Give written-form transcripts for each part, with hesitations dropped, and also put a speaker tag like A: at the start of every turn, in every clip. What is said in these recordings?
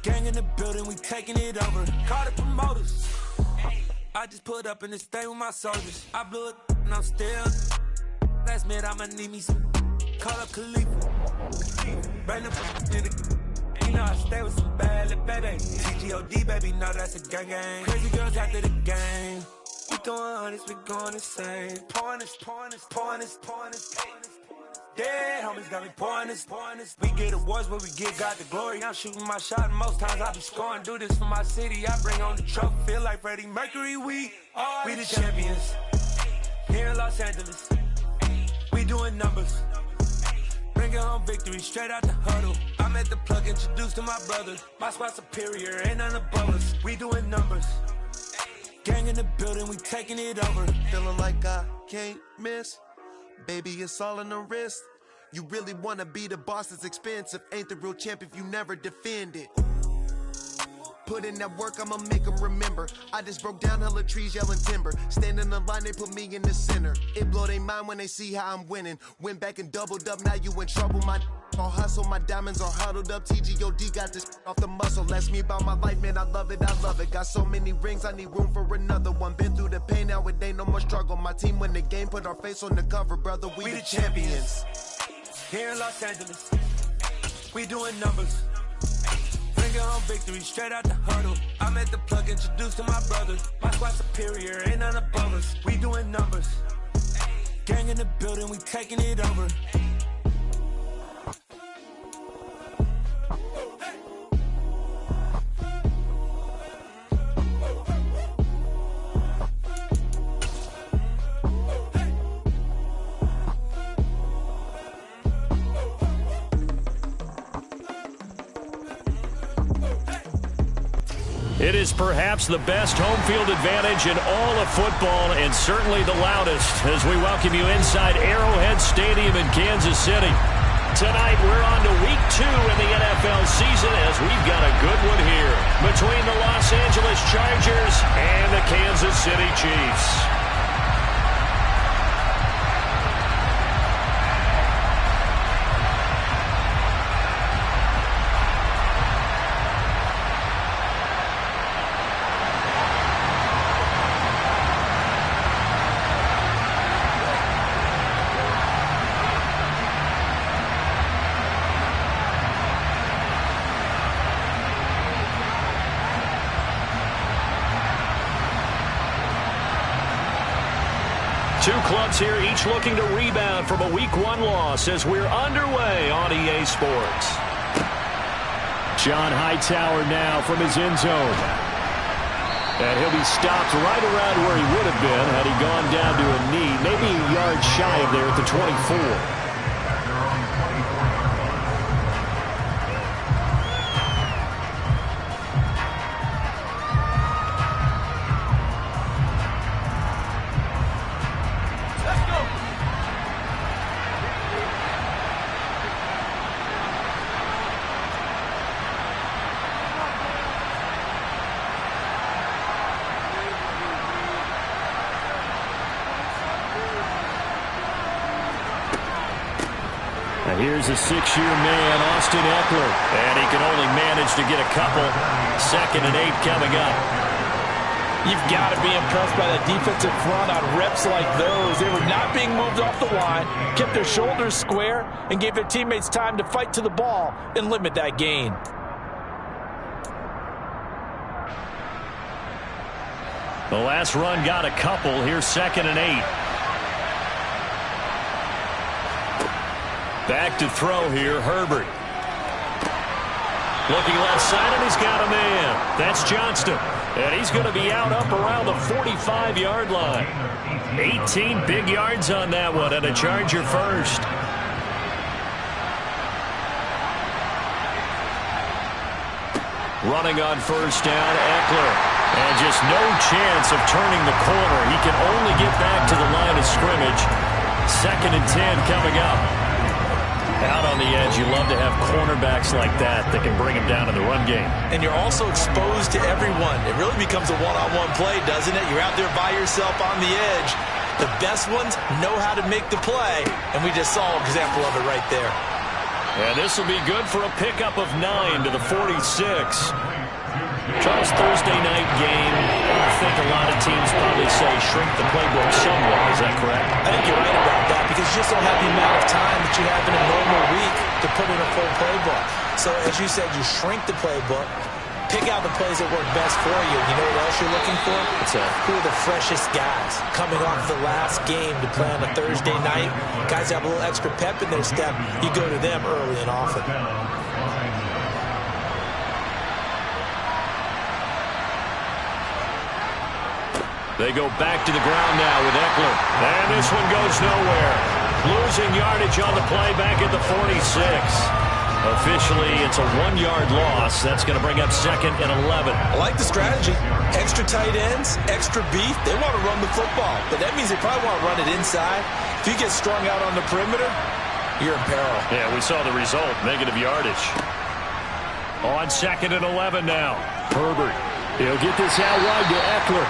A: Gang in the building, we taking it over. Call the promoters. I just put up in this thing with my soldiers. I blew it and I'm still. Last minute I'ma need me some. Call up Khalifa. Bring up in the. You know I stay with some bad little baby. TGOD baby, no that's a gang gang. Crazy girls after the game. We going honest, we going insane. Pouring this. Dead homies got me pouring this. We get awards where we get God the glory. I'm shooting my shot and most times I be scoring. Do this for my city, I bring on the trophy. Feel like Freddie Mercury, we the champions. Here in Los Angeles, we doing numbers. Bringing home victory straight out the huddle. I'm at the plug, introduced to my brother. My squad superior, ain't none above us. We doing numbers. Gang in the building, we taking it over.
B: Feeling like I can't miss. Baby, it's all in the wrist. You really wanna be the boss, it's expensive. Ain't the real champ if you never defend it. Put in that work, I'ma make them remember. I just broke down hella trees, yelling timber. Stand in the line, they put me in the center. It blow their mind when they see how I'm winning. Went back and doubled up, now you in trouble. My all hustle, my diamonds are huddled up. TGOD got this off the muscle. That's me about my life, man, I love it. Got so many rings, I need room for another one. Been through the pain, now it ain't no more struggle. My team win the game, put our face on the cover, brother. We the champions.
A: Here in Los Angeles, we doing numbers. Bringing home victory straight out the huddle. I'm at the plug, introduced to my brother. My squad superior, ain't none above us. We doing numbers. Gang in the building, we taking it over.
C: It is perhaps the best home field advantage in all of football and certainly the loudest as we welcome you inside Arrowhead Stadium in Kansas City. Tonight we're on to week 2 in the NFL season as we've got a good one here between the Los Angeles Chargers and the Kansas City Chiefs. Two clubs here, each looking to rebound from a Week 1 loss as we're underway on EA Sports. John Hightower now from his end zone. And he'll be stopped right around where he would have been had he gone down to a knee, maybe a yard shy of there at the 24. Here's a 6-year man, Austin Eckler, and he can only manage to get a couple. 2nd and 8 coming up.
D: You've got to be impressed by the defensive front on reps like those. They were not being moved off the line, kept their shoulders square, and gave their teammates time to fight to the ball and limit that gain.
C: The last run got a couple. Here's 2nd and 8. Back to throw here, Herbert. Looking left side, and he's got a man. That's Johnston. And he's going to be out up around the 45-yard line. 18 big yards on that one, and a Charger first. Running on first down, Eckler. And just no chance of turning the corner. He can only get back to the line of scrimmage. 2nd and 10 coming up. Out on the edge, you love to have cornerbacks like that can bring him down in the run game.
D: And you're also exposed to everyone. It really becomes a one-on-one play, doesn't it? You're out there by yourself on the edge. The best ones know how to make the play, and we just saw an example of it right there.
C: And this will be good for a pickup of 9 to the 46. Charles, Thursday night game, I think a lot of teams probably say shrink the playbook somewhat. Is that correct?
D: I think you're right about that because you just don't have the amount of time that you have in a normal week to put in a full playbook. So, as you said, you shrink the playbook, pick out the plays that work best for you. You know what else you're looking for? Who are the freshest guys coming off the last game to play on a Thursday night? Guys have a little extra pep in their step. You go to them early and often.
C: They go back to the ground now with Eckler. And this one goes nowhere. Losing yardage on the play back at the 46. Officially, it's a 1-yard loss. That's going to bring up 2nd and 11.
D: I like the strategy. Extra tight ends, extra beef. They want to run the football, but that means they probably want to run it inside. If you get strung out on the perimeter, you're in peril.
C: Yeah, we saw the result, negative yardage. On 2nd and 11 now. Herbert. He'll get this out wide to Eckler.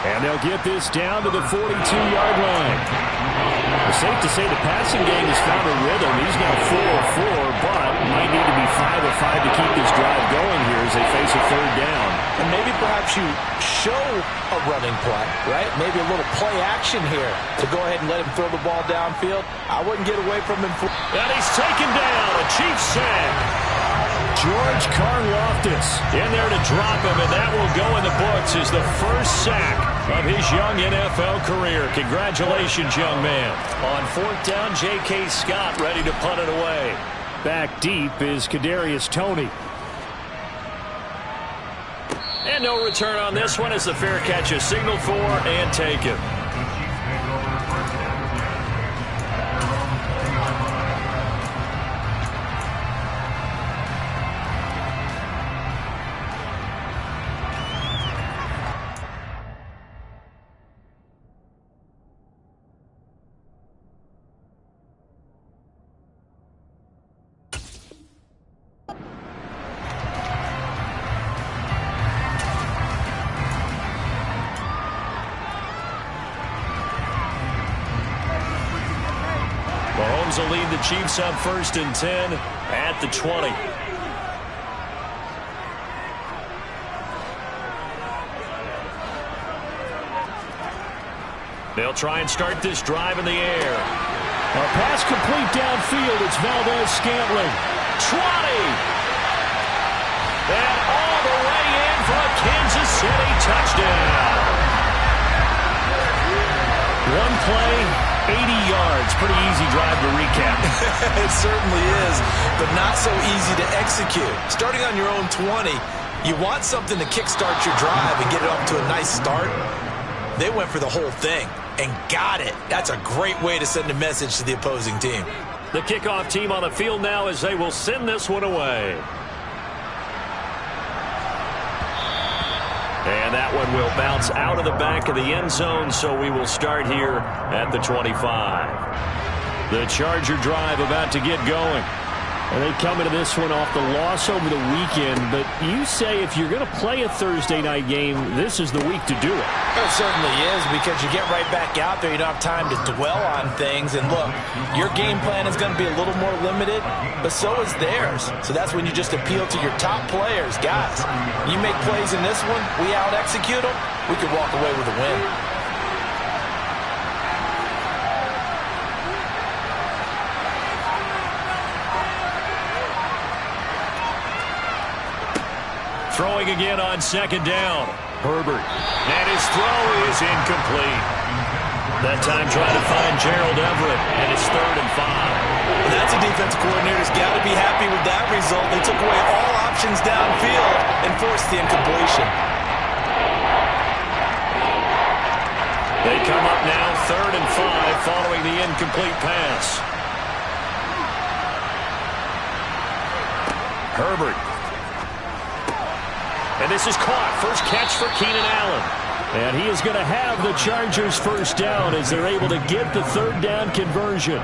C: And they'll get this down to the 42-yard line. It's safe to say the passing game has found a rhythm. He's now 4 of 4, but might need to be 5 of 5 to keep this drive going here as they face a 3rd down.
D: And maybe perhaps you show a running play, right? Maybe a little play action here to go ahead and let him throw the ball downfield. I wouldn't get away from him.
C: And he's taken down. A Chiefs sack. George Karlaftis in there to drop him, and that will go in the books as the first sack of his young NFL career. Congratulations, young man. On 4th down, J.K. Scott ready to punt it away. Back deep is Kadarius Toney. And no return on this one as the fair catch is signaled for and taken. Mahomes will lead the Chiefs on 1st and 10 at the 20. They'll try and start this drive in the air. A pass complete downfield. It's Valdez-Scantling. 20! And all the way in for a Kansas City touchdown. One play, 80 yards. Pretty easy drive to recap.
D: It certainly is, but not so easy to execute. Starting on your own 20, you want something to kickstart your drive and get it off to a nice start. They went for the whole thing and got it. That's a great way to send a message to the opposing team.
C: The kickoff team on the field now as they will send this one away. And that one will bounce out of the back of the end zone, so we will start here at the 25. The Charger drive about to get going. And they come into this one off the loss over the weekend, but you say if you're going to play a Thursday night game, this is the week to do it.
D: It certainly is, because you get right back out there. You don't have time to dwell on things. And look, your game plan is going to be a little more limited, but so is theirs. So that's when you just appeal to your top players. Guys, you make plays in this one, we out-execute them, we could walk away with a win.
C: Throwing again on 2nd down. Herbert. And his throw is incomplete. That time trying to find Gerald Everett, and it's 3rd and 5.
D: And that's a defensive coordinator's got to be happy with that result. They took away all options downfield and forced the incompletion.
C: They come up now 3rd and 5 following the incomplete pass. Herbert. And this is caught. First catch for Keenan Allen. And he is going to have the Chargers first down as they're able to get the 3rd down conversion.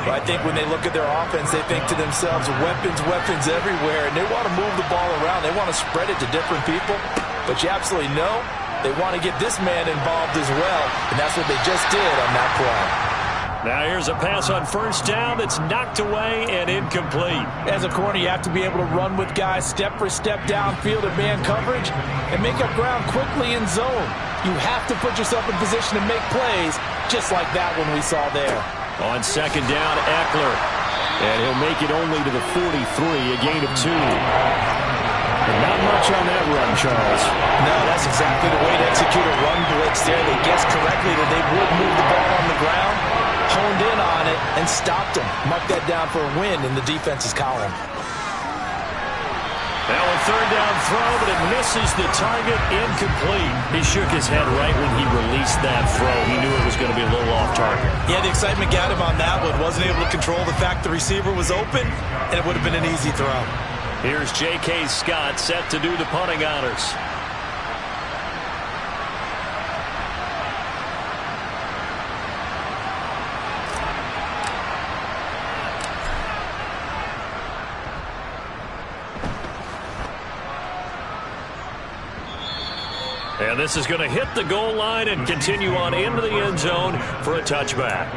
D: Well, I think when they look at their offense, they think to themselves, weapons, weapons everywhere. And they want to move the ball around. They want to spread it to different people. But you absolutely know they want to get this man involved as well. And that's what they just did on that play.
C: Now here's a pass on first down that's knocked away and incomplete.
D: As a corner, you have to be able to run with guys step for step downfield in man coverage and make up ground quickly in zone. You have to put yourself in position to make plays, just like that one we saw there.
C: On second down, Eckler. And he'll make it only to the 43, a gain of 2. And not much on that run, Charles.
D: No, that's exactly the way to execute a run blitz there. They guessed correctly that they would move the ball on the ground, honed in on it, and stopped him. Mark that down for a win in the defense's column.
C: Now a third down throw, but it misses the target, incomplete. He shook his head right when he released that throw. He knew it was going to be a little off target.
D: Yeah, the excitement got him on that one. Wasn't able to control the fact the receiver was open, and it would have been an easy throw.
C: Here's J.K. Scott set to do the punting honors. And this is going to hit the goal line and continue on into the end zone for a touchback.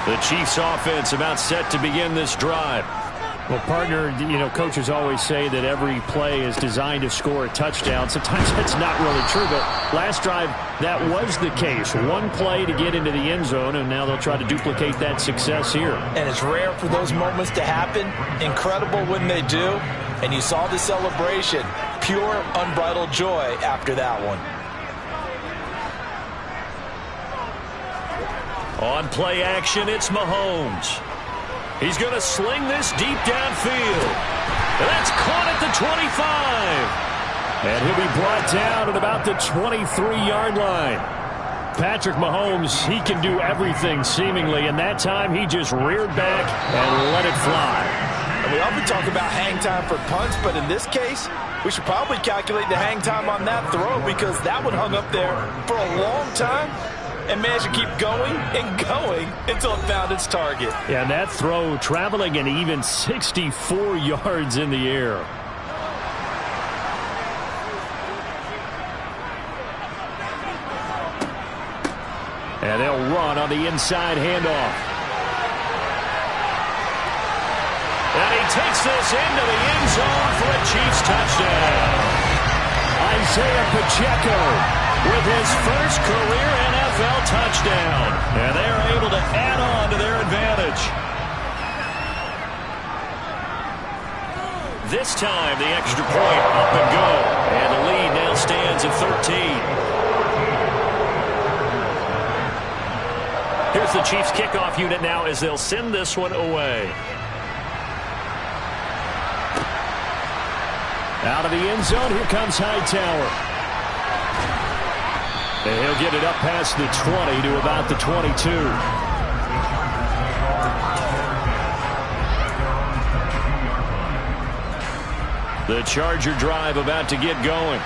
C: The Chiefs offense about set to begin this drive.
E: Well, partner, coaches always say that every play is designed to score a touchdown. Sometimes that's not really true, but last drive, that was the case. One play to get into the end zone, and now they'll try to duplicate that success here.
D: And it's rare for those moments to happen. Incredible when they do. And you saw the celebration. Pure, unbridled joy after that one.
C: On play action, it's Mahomes. He's going to sling this deep downfield. And that's caught at the 25. And he'll be brought down at about the 23-yard line. Patrick Mahomes, he can do everything seemingly, and that time he just reared back and let it fly.
D: And we often talk about hang time for punts, but in this case, we should probably calculate the hang time on that throw because that one hung up there for a long time and managed to keep going and going until it found its target.
E: Yeah, and that throw traveling an even 64 yards in the air. And they'll run on the inside handoff.
C: And he takes this into the end zone for a Chiefs touchdown.
E: Isaiah Pacheco
C: with his first career NFL touchdown. And they are able to add on to their advantage. This time, the extra point up and go. And the lead now stands at 13. Here's the Chiefs kickoff unit now as they'll send this one away.
E: Out of the end zone, here comes Hightower. And he'll get it up past the 20 to about the 22.
C: The Charger drive about to get going.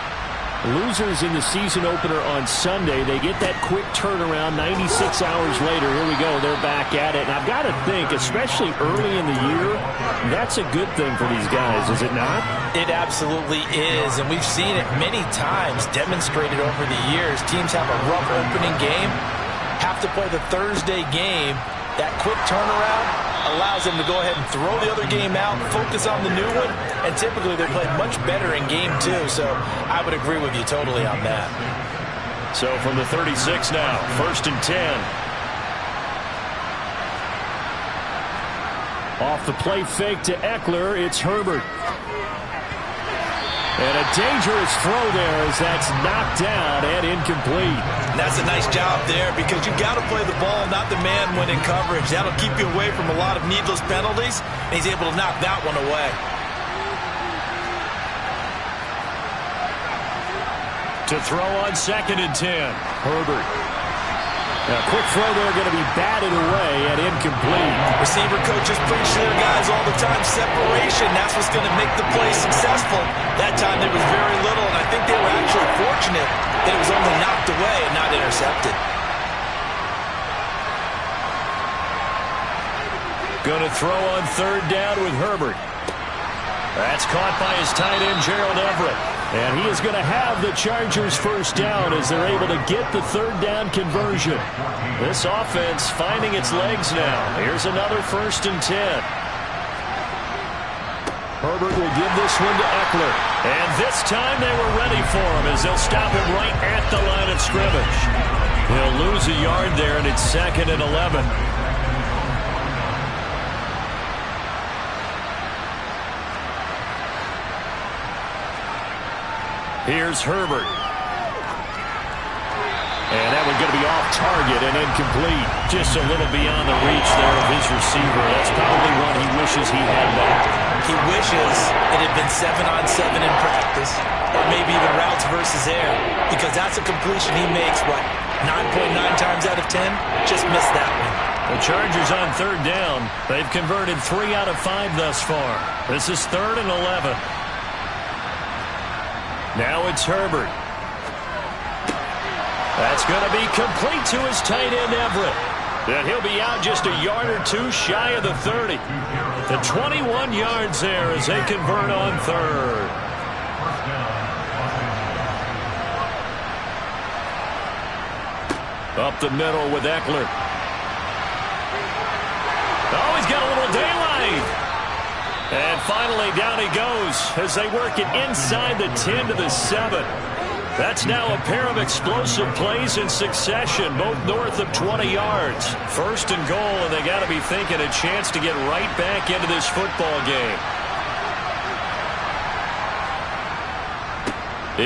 E: Losers in the season opener on Sunday, they get that quick turnaround 96 hours later. Here we go. They're back at it. And I've got to think, especially early in the year, that's a good thing for these guys, is it not?
D: It absolutely is. And we've seen it many times demonstrated over the years. Teams have a rough opening game, have to play the Thursday game. That quick turnaround allows them to go ahead and throw the other game out, focus on the new one, and typically they play much better in game 2. So I would agree with you totally on that.
C: So from the 36 now, 1st and 10.
E: Off the play fake to Eckler, it's Herbert. And a dangerous throw there as that's knocked down and incomplete.
D: And that's a nice job there because you've got to play the ball, not the man when in coverage. That'll keep you away from a lot of needless penalties, and he's able to knock that one away.
C: To throw on 2nd and 10.
E: Herbert. A quick throw there going to be batted away and incomplete.
D: Receiver coaches preach to their guys all the time. Separation, that's what's going to make the play successful. That time there was very little, and I think they were actually fortunate that it was only knocked away and not intercepted.
C: Going to throw on 3rd down with Herbert. That's caught by his tight end, Gerald Everett. And he is going to have the Chargers first down as they're able to get the third down conversion. This offense finding its legs now. Here's another 1st and 10. Herbert will give this one to Eckler. And this time they were ready for him as they'll stop him right at the line of scrimmage. He'll lose a yard there, and it's 2nd and 11. Here's Herbert. And that one going to be off target and incomplete. Just a little beyond the reach there of his receiver. That's probably one he wishes he had back.
D: He wishes it had been 7-on-7 in practice, or maybe even routes versus air, because that's a completion he makes, 9.9 times out of 10? Just missed that one.
C: The Chargers on 3rd down. They've converted 3 out of 5 thus far. This is 3rd and 11. Now it's Herbert. That's going to be complete to his tight end, Everett. And he'll be out just a yard or two shy of the 30. The 21 yards there as they convert on 3rd. Up the middle with Eckler. Oh, he's got a little daylight. And finally, down he goes as they work it inside the 10 to the 7. That's now a pair of explosive plays in succession, both north of 20 yards. 1st and goal, and they got to be thinking a chance to get right back into this football game.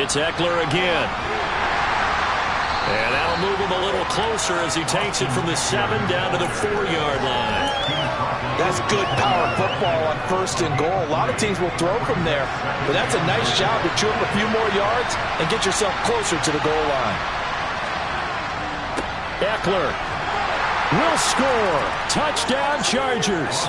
C: It's Eckler again. And that'll move him a little closer as he takes it from the 7 down to the 4-yard line.
D: That's good power football on 1st and goal. A lot of teams will throw from there, but that's a nice job to chew up a few more yards and get yourself closer to the goal line.
C: Eckler will score. Touchdown, Chargers.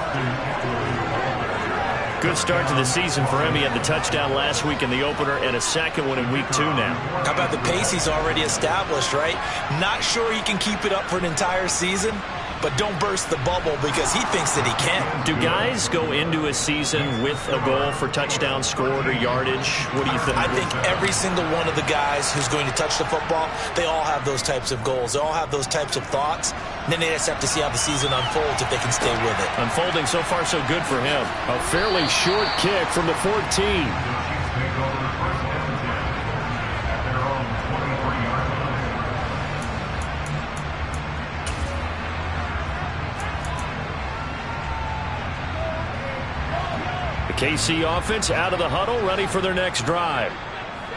C: Good start to the season for him. He had the touchdown last week in the opener and a second one in week 2 now.
D: How about the pace he's already established, right? Not sure he can keep it up for an entire season, but don't burst the bubble because he thinks that he can.
C: Do guys go into a season with a goal for touchdown scored or yardage? What do you think?
D: I think every single one of the guys who's going to touch the football, they all have those types of goals. They all have those types of thoughts. And then they just have to see how the season unfolds if they can stay with it.
C: Unfolding so far so good for him. A fairly short kick from the 14. KC offense out of the huddle, ready for their next drive.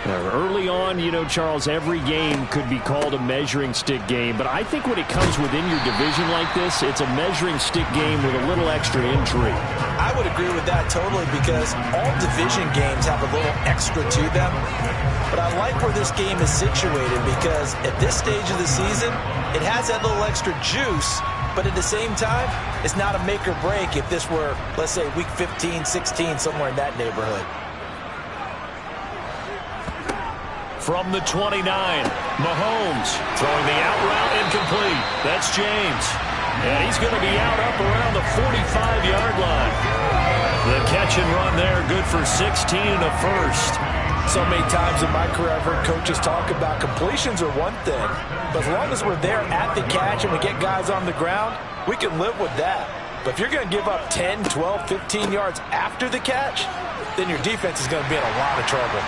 C: Now, early on, Charles, every game could be called a measuring stick game, but I think when it comes within your division like this, it's a measuring stick game with a little extra intrigue.
D: I would agree with that totally because all division games have a little extra to them, but I like where this game is situated because at this stage of the season, it has that little extra juice. But at the same time, it's not a make or break if this were, let's say, week 15, 16, somewhere in that neighborhood.
C: From the 29, Mahomes throwing the out route incomplete. That's James. And he's going to be out up around the 45-yard line. The catch and run there, good for 16 and a first.
D: So many times in my career I've heard coaches talk about completions are one thing, but as long as we're there at the catch and we get guys on the ground, we can live with that. But if you're going to give up 10, 12, 15 yards after the catch, then your defense is going to be in a lot of trouble.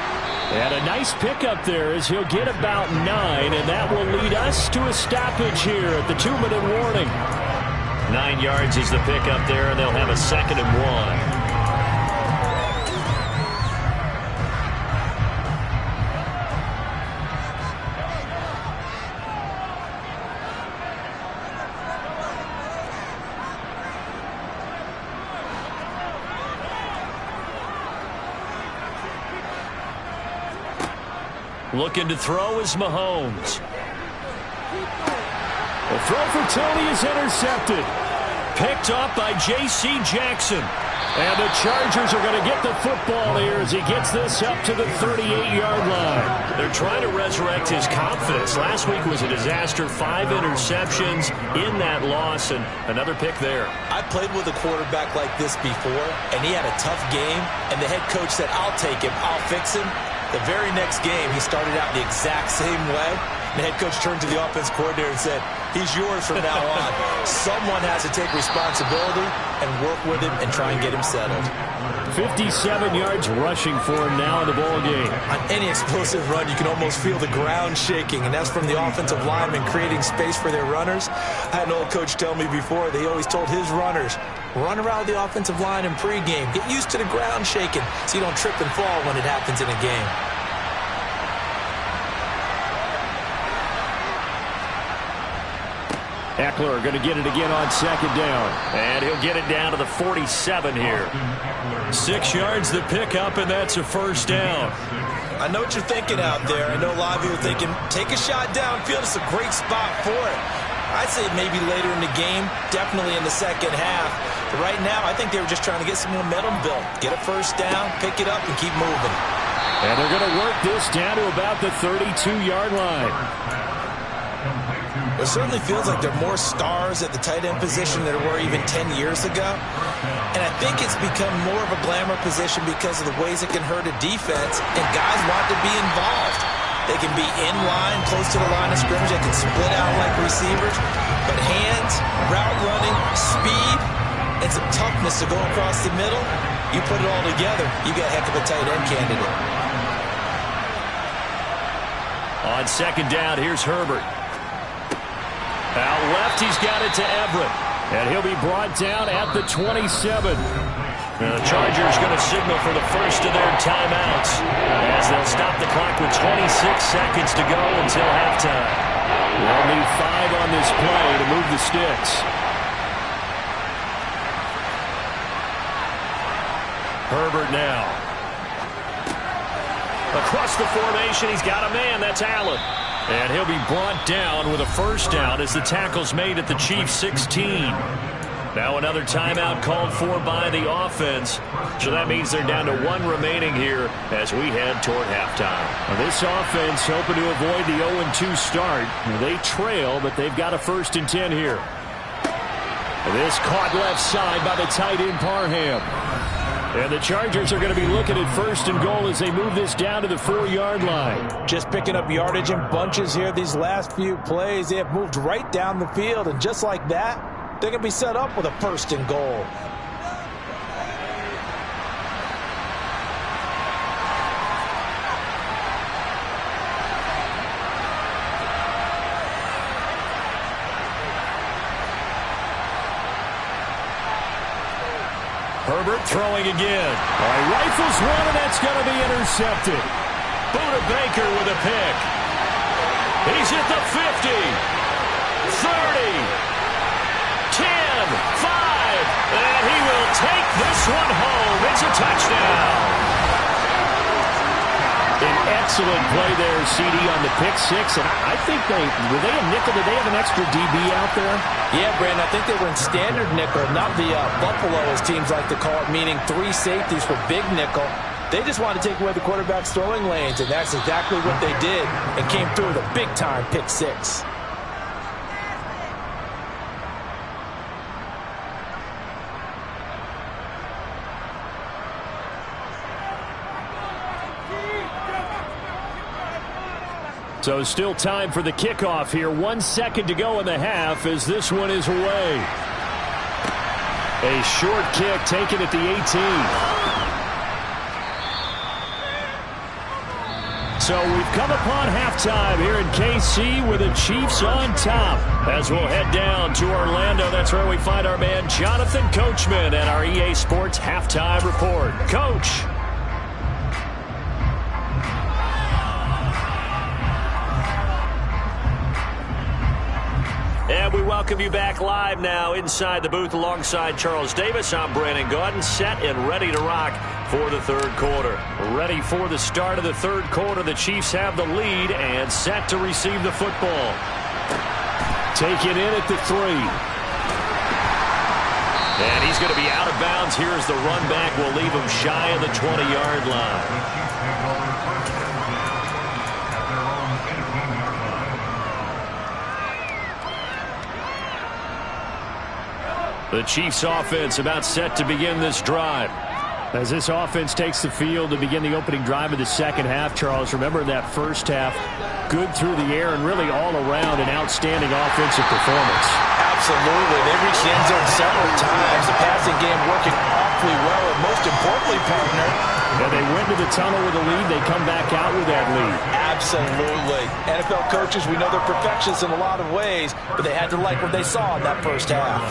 C: And a nice pickup there as he'll get about 9, and that will lead us to a stoppage here at the 2-minute warning. 9 yards is the pickup there, and they'll have a 2nd and 1. Looking to throw is Mahomes. The throw for Tony is intercepted. Picked up by J.C. Jackson. And the Chargers are going to get the football here as he gets this up to the 38-yard line. They're trying to resurrect his confidence. Last week was a disaster. 5 interceptions in that loss, and another pick there.
D: I played with a quarterback like this before, and he had a tough game, and the head coach said, I'll take him, I'll fix him. The very next game, he started out the exact same way. The head coach turned to the offense coordinator and said, he's yours from now on. Someone has to take responsibility and work with him and try and get him settled.
C: 57 yards rushing for him now in the ball game.
D: On any explosive run, you can almost feel the ground shaking, and that's from the offensive linemen creating space for their runners. I had an old coach tell me before, they always told his runners, run around the offensive line in pregame. Get used to the ground shaking so you don't trip and fall when it happens in a game.
C: Eckler going to get it again on second down. And he'll get it down to the 47 here. 6 yards the pickup, and that's a first down.
D: I know what you're thinking out there. I know a lot of you are thinking, take a shot downfield. It's a great spot for it. I'd say maybe later in the game, definitely in the second half. But right now, I think they were just trying to get some momentum built. Get a first down, pick it up, and keep moving.
C: And they're going to work this down to about the 32-yard line.
D: It certainly feels like there are more stars at the tight end position than there were even 10 years ago. And I think it's become more of a glamour position because of the ways it can hurt a defense, and guys want to be involved. They can be in line, close to the line of scrimmage. They can split out like receivers. But hands, route running, speed, and some toughness to go across the middle, you put it all together, you got a heck of a tight end candidate.
C: On second down, here's Herbert. Out left, he's got it to Everett. And he'll be brought down at the 27. Now the Chargers going to signal for the first of their timeouts as they'll stop the clock with 26 seconds to go until halftime. They'll need 5 on this play to move the sticks. Herbert now. Across the formation, he's got a man. That's Allen. And he'll be brought down with a first down as the tackle's made at the Chiefs' 16. Now another timeout called for by the offense. So that means they're down to 1 remaining here as we head toward halftime. Now this offense hoping to avoid the 0-2 start. They trail, but they've got a 1st and 10 here. This caught left side by the tight end Parham. And the Chargers are going to be looking at 1st and goal as they move this down to the 4-yard line.
D: Just picking up yardage in bunches here. These last few plays, they have moved right down the field. And just like that, they're going to be set up with a 1st and goal.
C: Herbert throwing again. All right, rifles one, and that's going to be intercepted. Buda Baker with a pick. He's at the 50, 30, 10, 5, and he will take this one home. It's a touchdown. An excellent play there, CD, on the pick 6. And I think were they a nickel? Did they have an extra DB out there?
D: Yeah, Brandon, I think they were in standard nickel, not the Buffalo, as teams like to call it, meaning 3 safeties for big nickel. They just wanted to take away the quarterback's throwing lanes, and that's exactly what they did, and came through with a big-time pick 6.
C: So still time for the kickoff here. 1 second to go in the half as this one is away. A short kick taken at the 18. So we've come upon halftime here in KC with the Chiefs on top. As we'll head down to Orlando, that's where we find our man Jonathan Coachman at our EA Sports Halftime Report. Coach. And we welcome you back live now inside the booth alongside Charles Davis. I'm Brandon Gaudin, set and ready to rock for the third quarter. Ready for the start of the third quarter. The Chiefs have the lead and set to receive the football. Taken in at the 3. And he's going to be out of bounds. Here's the run back. Will leave him shy of the 20-yard line. The Chiefs offense about set to begin this drive.
E: As this offense takes the field to begin the opening drive of the second half, Charles, remember that first half, good through the air and really all around an outstanding offensive performance.
D: Absolutely. They reached the end zone several times. The passing game working awfully well, and most importantly, partner,
E: and they went to the tunnel with a lead. They come back out with that lead.
D: Absolutely. NFL coaches, we know they're perfectionists in a lot of ways, but they had to like what they saw in that first half.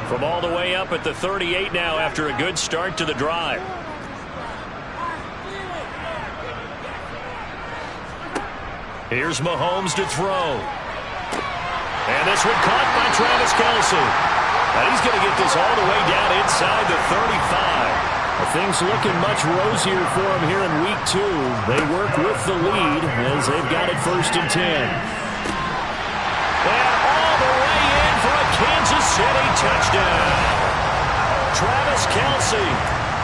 C: From all the way up at the 38 now after a good start to the drive. Here's Mahomes to throw. And this one caught by Travis Kelce. And he's going to get this all the way down inside the 35. Things looking much rosier for him here in week 2. They work with the lead as they've got it 1st and 10. And all the way in for a Kansas City touchdown. Travis Kelce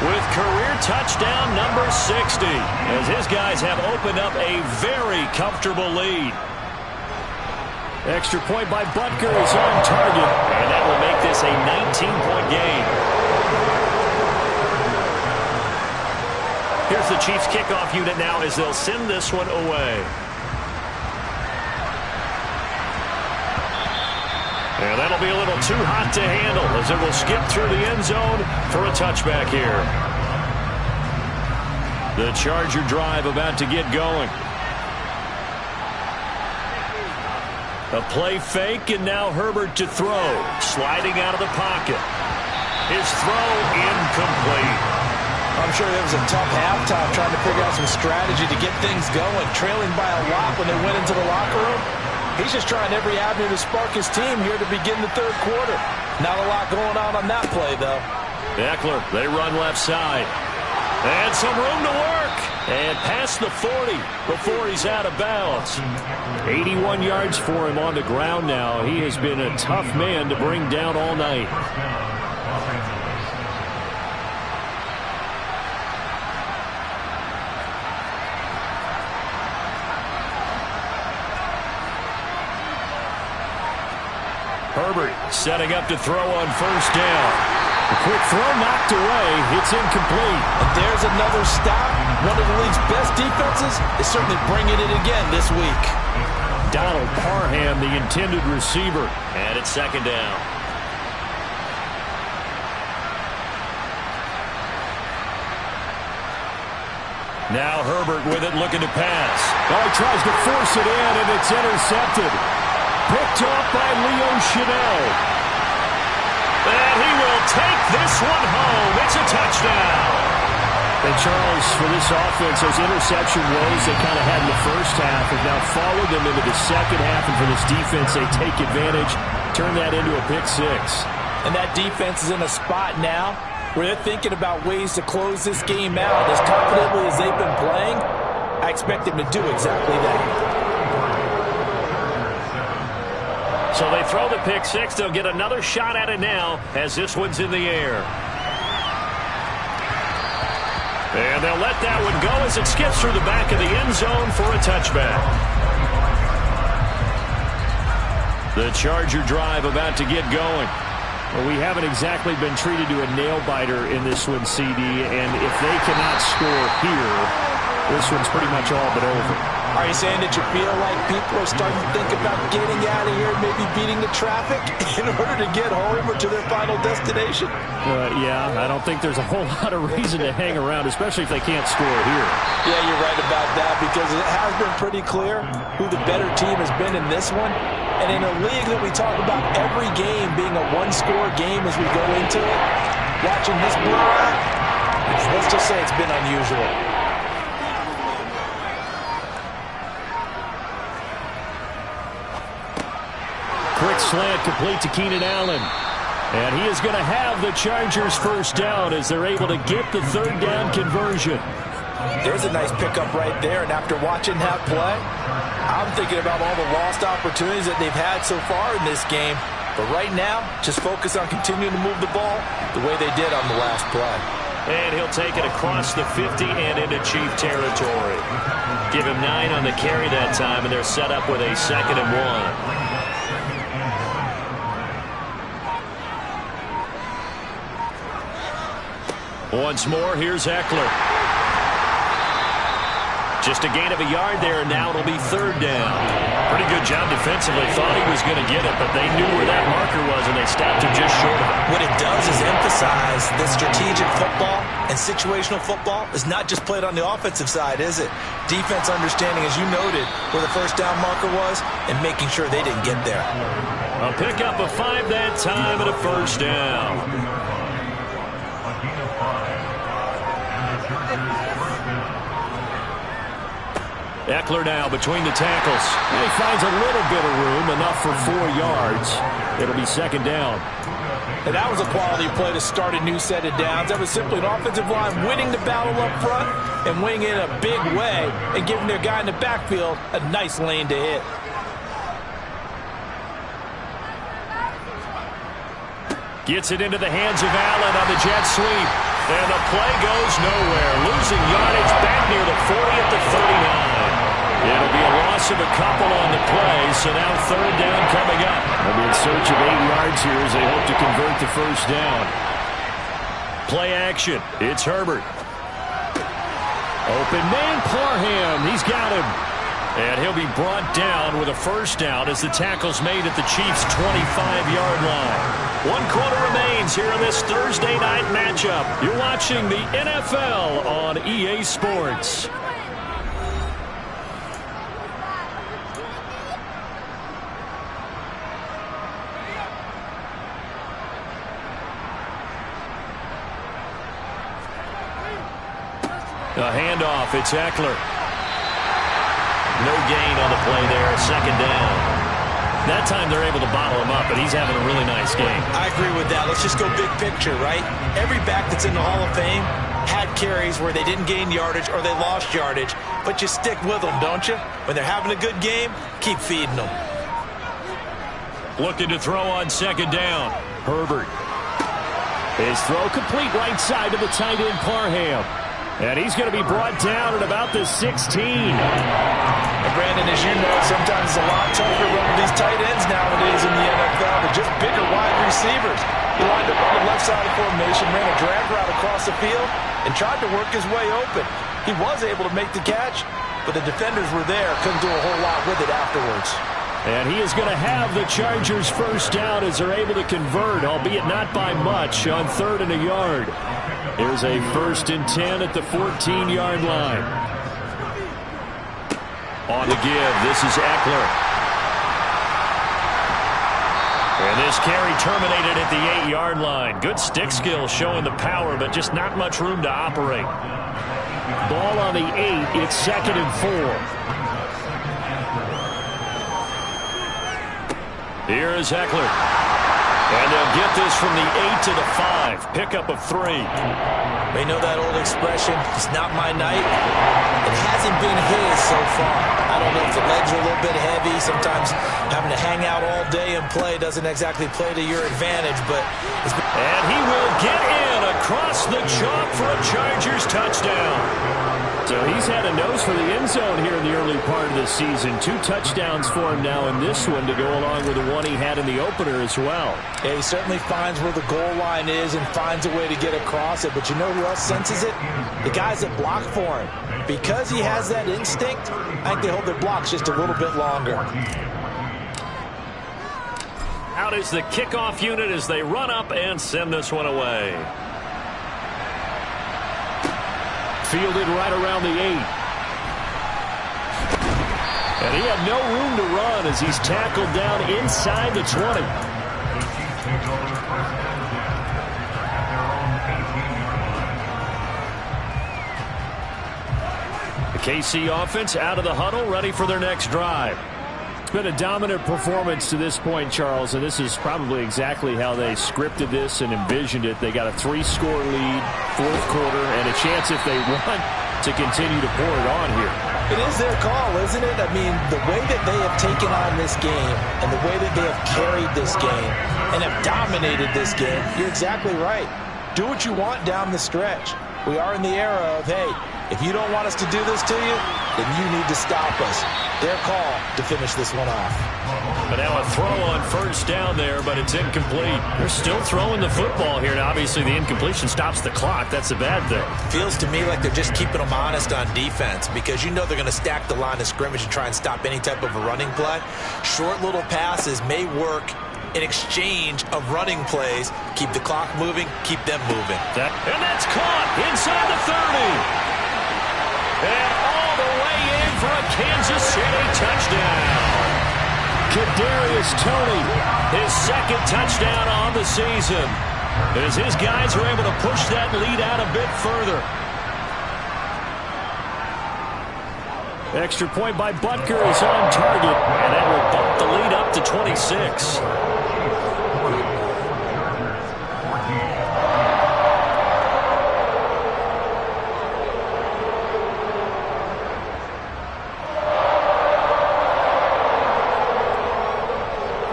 C: with career touchdown number 60 as his guys have opened up a very comfortable lead.
E: Extra point by Butker is on target,
C: and that will make this a 19-point game. Here's the Chiefs kickoff unit now as they'll send this one away. And that'll be a little too hot to handle as it will skip through the end zone for a touchback here. The Charger drive about to get going. A play fake, and now Herbert to throw. Sliding out of the pocket. His throw incomplete.
D: I'm sure it was a tough halftime trying to figure out some strategy to get things going. Trailing by a lot when they went into the locker room. He's just trying every avenue to spark his team here to begin the third quarter. Not a lot going on that play, though.
C: Eckler, they run left side. And some room to work. And past the 40 before he's out of bounds.
E: 81 yards for him on the ground now. He has been a tough man to bring down all night.
C: Herbert setting up to throw on 1st down.
E: A quick throw knocked away. It's incomplete.
D: And there's another stop. One of the league's best defenses is certainly bringing it again this week.
E: Donald Parham, the intended receiver.
C: And it's 2nd down. Now Herbert with it, looking to pass.
E: Oh, he tries to force it in, and it's intercepted. Picked off by Leo Chanel.
C: And he will take this one home. It's a touchdown.
E: And Charles, for this offense, those interception woes they kind of had in the first half have now followed them into the second half. And for this defense, they take advantage, turn that into a pick 6.
D: And that defense is in a spot now where they're thinking about ways to close this game out. As confidently as they've been playing, I expect them to do exactly that.
C: So they throw the pick 6. They'll get another shot at it now as this one's in the air. And they'll let that one go as it skips through the back of the end zone for a touchback. The Charger drive about to get going.
E: Well, we haven't exactly been treated to a nail-biter in this one, CD, and if they cannot score here, this one's pretty much all but over.
D: Are you saying that you feel like people are starting to think about getting out of here, maybe beating the traffic in order to get home or to their final destination?
E: Yeah, I don't think there's a whole lot of reason to hang around, especially if they can't score here.
D: Yeah, you're right about that because it has been pretty clear who the better team has been in this one. And in a league that we talk about every game being a one-score game as we go into it, watching this blowout, let's just say it's been unusual.
E: Quick slant complete to Keenan Allen. And he is going to have the Chargers 1st down as they're able to get the 3rd down conversion.
D: There's a nice pickup right there, and after watching that play, I'm thinking about all the lost opportunities that they've had so far in this game. But right now, just focus on continuing to move the ball the way they did on the last play.
C: And he'll take it across the 50 and into Chief territory. Give him 9 on the carry that time, and they're set up with a 2nd and 1. Once more, here's Eckler. Just a gain of a yard there, and now it'll be 3rd down. Pretty good job defensively. Thought he was going to get it, but they knew where that marker was, and they stopped him just short of it.
D: What it does is emphasize that strategic football and situational football is not just played on the offensive side, is it? Defense understanding, as you noted, where the 1st down marker was and making sure they didn't get there.
C: A pickup of 5 that time and a 1st down. Eckler now between the tackles. And he finds a little bit of room, enough for 4 yards. It'll be 2nd down.
D: And that was a quality play to start a new set of downs. That was simply an offensive line winning the battle up front and winning it in a big way and giving their guy in the backfield a nice lane to hit.
C: Gets it into the hands of Allen on the jet sweep. And the play goes nowhere. Losing yardage back near the 40 at the 39. It'll be a loss of a couple on the play, so now 3rd down coming up. They'll be in search of 8 yards here as they hope to convert the 1st down. Play action. It's Herbert. Open man, Parham. He's got him. And he'll be brought down with a 1st down as the tackle's made at the Chiefs' 25-yard line. 1 quarter remains here in this Thursday night matchup. You're watching the NFL on EA Sports. A handoff. It's Eckler. No gain on the play there. 2nd down. That time they're able to bottle him up, but he's having a really nice game.
D: I agree with that. Let's just go big picture, right? Every back that's in the Hall of Fame had carries where they didn't gain yardage or they lost yardage, but you stick with them, don't you? When they're having a good game, keep feeding them.
C: Looking to throw on 2nd down. Herbert. His throw complete right side to the tight end, Parham. And he's going to be brought down at about the 16.
D: And Brandon, as you know, sometimes it's a lot tougher to run with these tight ends nowadays in the NFL. They're just bigger wide receivers. He lined up on the left side of the formation, ran a drag route across the field, and tried to work his way open. He was able to make the catch, but the defenders were there. Couldn't do a whole lot with it afterwards.
C: And he is going to have the Chargers 1st down as they're able to convert, albeit not by much, on 3rd and a yard. Here's a 1st and 10 at the 14-yard line. On the give, this is Eckler. And this carry terminated at the 8-yard line. Good stick skill showing the power, but just not much room to operate. Ball on the 8, it's 2nd and 4. Here is Eckler. And they'll get this from the 8 to the 5. Pickup of 3.
D: They know that old expression, it's not my night. It hasn't been his so far. I don't know if the legs are a little bit heavy. Sometimes having to hang out all day and play doesn't exactly play to your advantage. But
C: and he will get in across the chalk for a Chargers touchdown. So he's had a nose for the end zone here in the early part of the season. 2 touchdowns for him now in this one to go along with the one he had in the opener as well.
D: Yeah, he certainly finds where the goal line is and finds a way to get across it. But you know who else senses it? The guys that block for him. Because he has that instinct, I think they hold their blocks just a little bit longer.
C: Out is the kickoff unit as they run up and send this one away. Fielded right around the 8. And he had no room to run as he's tackled down inside the 20. The KC offense out of the huddle, ready for their next drive. It's been a dominant performance to this point, Charles, and this is probably exactly how they scripted this and envisioned it. They got a 3-score lead, 4th quarter, and a chance if they want to continue to pour it on here.
D: It is their call, isn't it? I mean, the way that they have taken on this game and the way that they have carried this game and have dominated this game, you're exactly right. Do what you want down the stretch. We are in the era of, hey, if you don't want us to do this to you, then you need to stop us. Their call to finish this one off.
E: But now a throw on first down there, but it's incomplete. They're still throwing the football here. Now, obviously, the incompletion stops the clock. That's a bad thing.
D: Feels to me like they're just keeping them honest on defense because you know they're going to stack the line of scrimmage and try and stop any type of a running play. Short little passes may work in exchange of running plays. Keep the clock moving, keep them moving.
E: And that's caught inside the 30. And all the way in for a Kansas City touchdown. Kadarius Toney, his second touchdown on the season, as his guys are able to push that lead out a bit further. Extra point by Butker is on target, and that will bump the lead up to 26.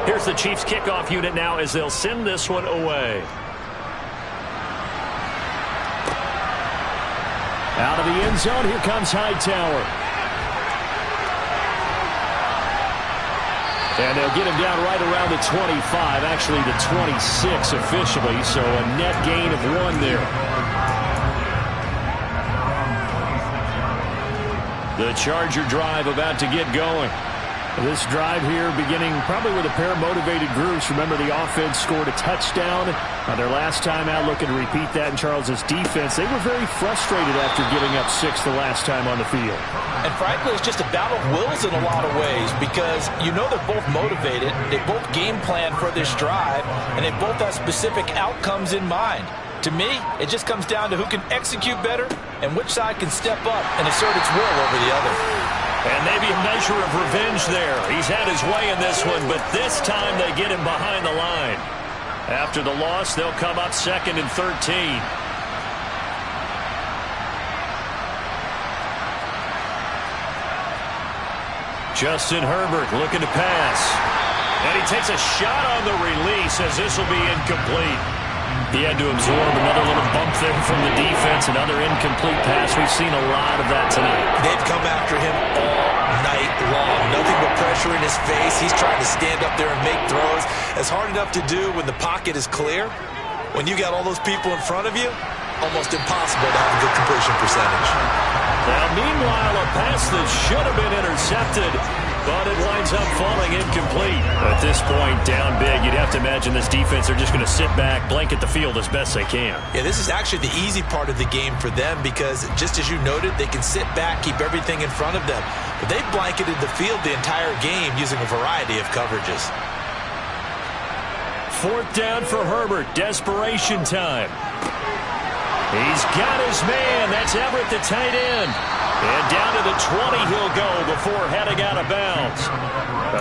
E: Here's the Chiefs kickoff unit now as they'll send this one away. Out of the end zone, here comes Hightower. And they'll get him down right around the 25, actually the 26 officially, so a net gain of 1 there. The Charger drive about to get going. This drive here beginning probably with a pair of motivated groups. Remember, the offense scored a touchdown their last time out, looking to repeat that in Charles's defense. They were very frustrated after giving up 6 the last time on the field.
D: And frankly, it's just a battle of wills in a lot of ways because you know they're both motivated. They both game plan for this drive, and they both have specific outcomes in mind. To me, it just comes down to who can execute better and which side can step up and assert its will over the other.
E: And maybe a measure of revenge there. He's had his way in this one, but this time they get him behind the line. After the loss, they'll come up 2nd and 13. Justin Herbert looking to pass. And he takes a shot on the release as this will be incomplete. He had to absorb another little bump there from the defense, another incomplete pass. We've seen a lot of that tonight.
D: They've come after him all night long. Nothing but pressure in his face. He's trying to stand up there and make throws. It's hard enough to do when the pocket is clear. When you got all those people in front of you, almost impossible to have a good completion percentage.
E: Now, meanwhile, a pass that should have been intercepted, but it winds up falling incomplete. At this point, down big, you'd have to imagine this defense are just going to sit back, blanket the field as best they can.
D: Yeah, this is actually the easy part of the game for them because, just as you noted, they can sit back, keep everything in front of them. But they've blanketed the field the entire game using a variety of coverages.
E: 4th down for Herbert. Desperation time. He's got his man. That's Everett, the tight end. And down to the 20 he'll go before heading out of bounds.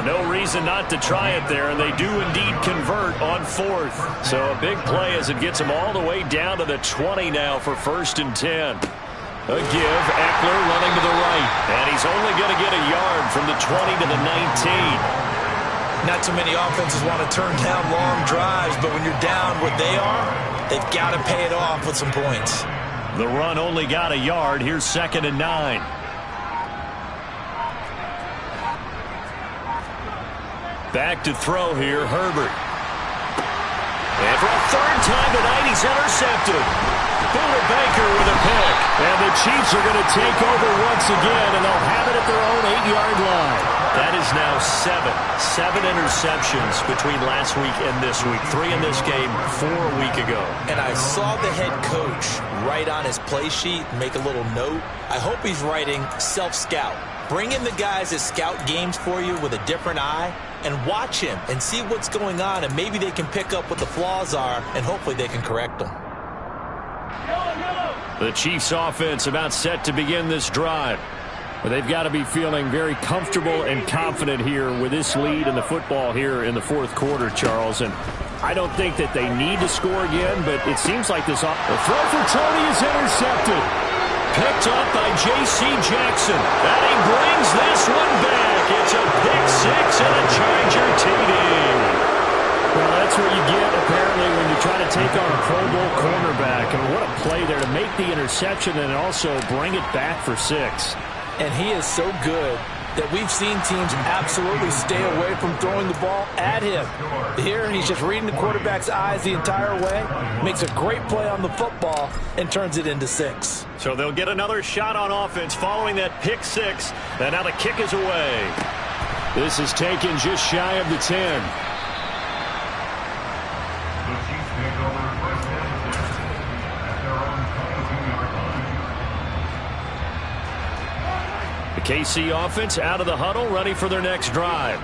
E: No reason not to try it there, and they do indeed convert on 4th. So a big play as it gets them all the way down to the 20 now for 1st and 10. A give, Eckler running to the right. And he's only going to get a yard from the 20 to the 19.
D: Not too many offenses want to turn down long drives, but when you're down what they are, they've got to pay it off with some points.
E: The run only got a yard. Here's 2nd and 9. Back to throw here, Herbert. And for a 3rd time tonight, he's intercepted. Buda Baker with a pick. And the Chiefs are going to take over once again, and they'll have it at their own 8-yard line. That is now 7 interceptions between last week and this week. 3 in this game, 4 a week ago.
D: And I saw the head coach write on his play sheet and make a little note. I hope he's writing self-scout. Bring in the guys that scout games for you with a different eye and watch him and see what's going on, and maybe they can pick up what the flaws are, and hopefully they can correct them.
E: The Chiefs offense about set to begin this drive. But they've got to be feeling very comfortable and confident here with this lead in the football here in the 4th quarter, Charles. And I don't think that they need to score again, but it seems like this. The throw for Toney is intercepted.
C: picked off by J.C. Jackson. And he brings this one back. It's a pick six and a Charger TD.
E: Well, that's what you get, apparently, when you try to take on a Pro Bowl cornerback. And what a play there to make the interception and also bring it back for 6.
D: And he is so good that we've seen teams absolutely stay away from throwing the ball at him. Here, he's just reading the quarterback's eyes the entire way, makes a great play on the football, and turns it into 6.
C: So they'll get another shot on offense following that pick 6. And now the kick is away. This is taken just shy of the 10. KC offense out of the huddle, ready for their next drive.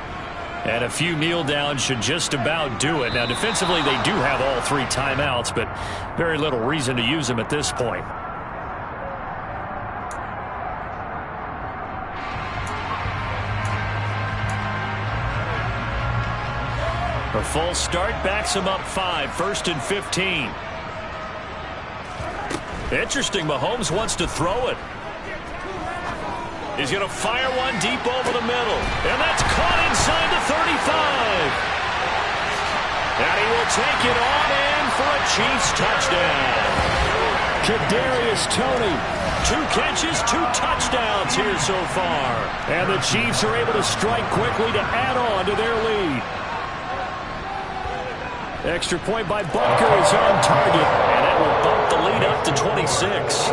C: And a few kneel downs should just about do it. Now, defensively, they do have all 3 timeouts, but very little reason to use them at this point. A false start backs them up 5, 1st and 15. Interesting, Mahomes wants to throw it. He's going to fire one deep over the middle. And that's caught inside the 35. And he will take it on in for a Chiefs touchdown. Kadarius Toney, 2 catches, 2 touchdowns here so far. And the Chiefs are able to strike quickly to add on to their lead. Extra point by Butker is on target. And that will bump the lead up to 26.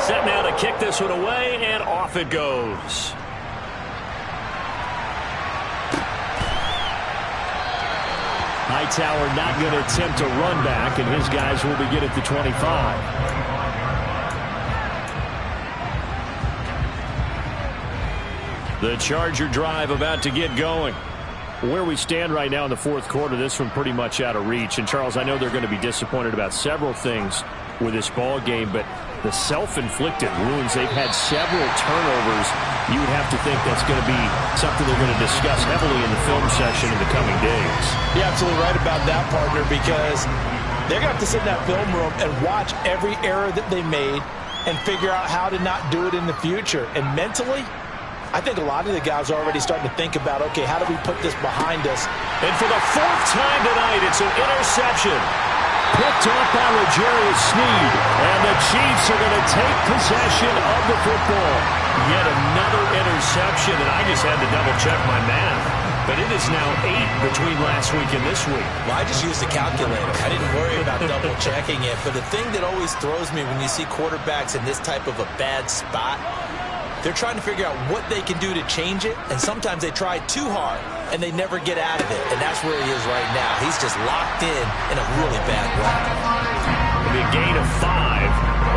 C: Set now to kick this one away, and off it goes. Hightower not going to attempt a run back, and his guys will begin at the 25. The Charger drive about to get going. Where we stand right now in the 4th quarter, this one pretty much out of reach. And, Charles, I know they're going to be disappointed about several things with this ball game, but the self-inflicted wounds, they've had several turnovers. You would have to think that's going to be something they're going to discuss heavily in the film session in the coming days.
D: You're absolutely right about that, partner, because they're going to have to sit in that film room and watch every error that they made and figure out how to not do it in the future. And mentally, I think a lot of the guys are already starting to think about, okay, how do we put this behind us?
C: And for the 4th time tonight, it's an interception. Picked off by L'Jarius Sneed. And the Chiefs are going to take possession of the football. Yet another interception, and I just had to double-check my math. But it is now 8 between last week and this week.
D: Well, I just used a calculator. I didn't worry about double-checking it. But the thing that always throws me when you see quarterbacks in this type of a bad spot, they're trying to figure out what they can do to change it, and sometimes they try too hard, and they never get out of it, and that's where he is right now. He's just locked in a really bad way.
C: It'll be a gain of 5,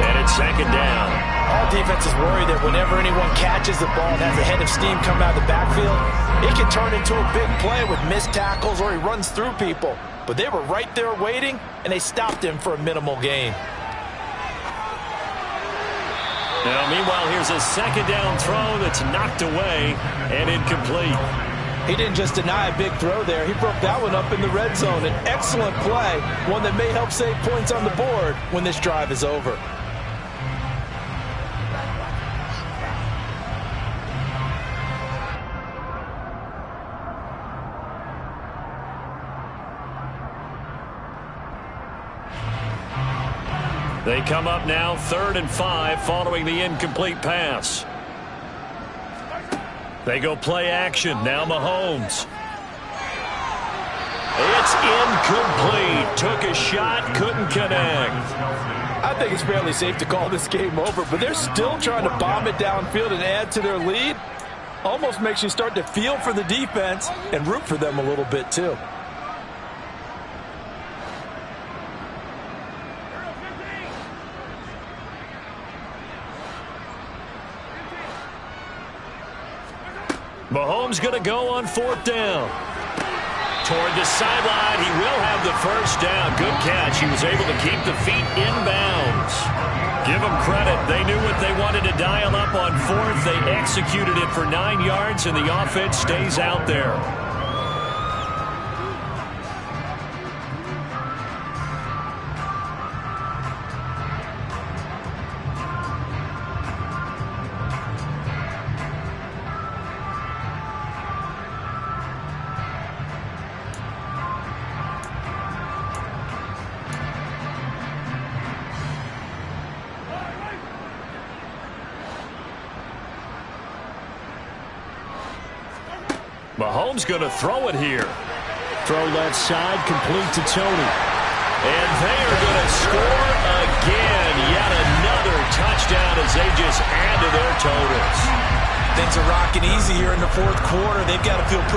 C: and it's 2nd down.
D: All defenses worry that whenever anyone catches the ball and has a head of steam come out of the backfield, it can turn into a big play with missed tackles or he runs through people. But they were right there waiting, and they stopped him for a minimal gain.
C: Now, meanwhile, here's a 2nd down throw that's knocked away and incomplete.
D: He didn't just deny a big throw there. He broke that one up in the red zone. An excellent play, one that may help save points on the board when this drive is over.
C: They come up now 3rd and 5 following the incomplete pass. They go play action. Now Mahomes. It's incomplete. Took a shot, couldn't connect.
D: I think it's fairly safe to call this game over, but they're still trying to bomb it downfield and add to their lead. Almost makes you start to feel for the defense and root for them a little bit too.
C: Mahomes going to go on 4th down. Toward the sideline, he will have the 1st down. Good catch. He was able to keep the feet inbounds. Give them credit. They knew what they wanted to dial up on 4th. They executed it for 9 yards, and the offense stays out there. Mahomes going to throw it here.
E: Throw left side, complete to Tony.
C: And they are going to score again. Yet another touchdown as they just add to their totals.
D: Things are rocking easy here in the fourth quarter. They've got to feel pretty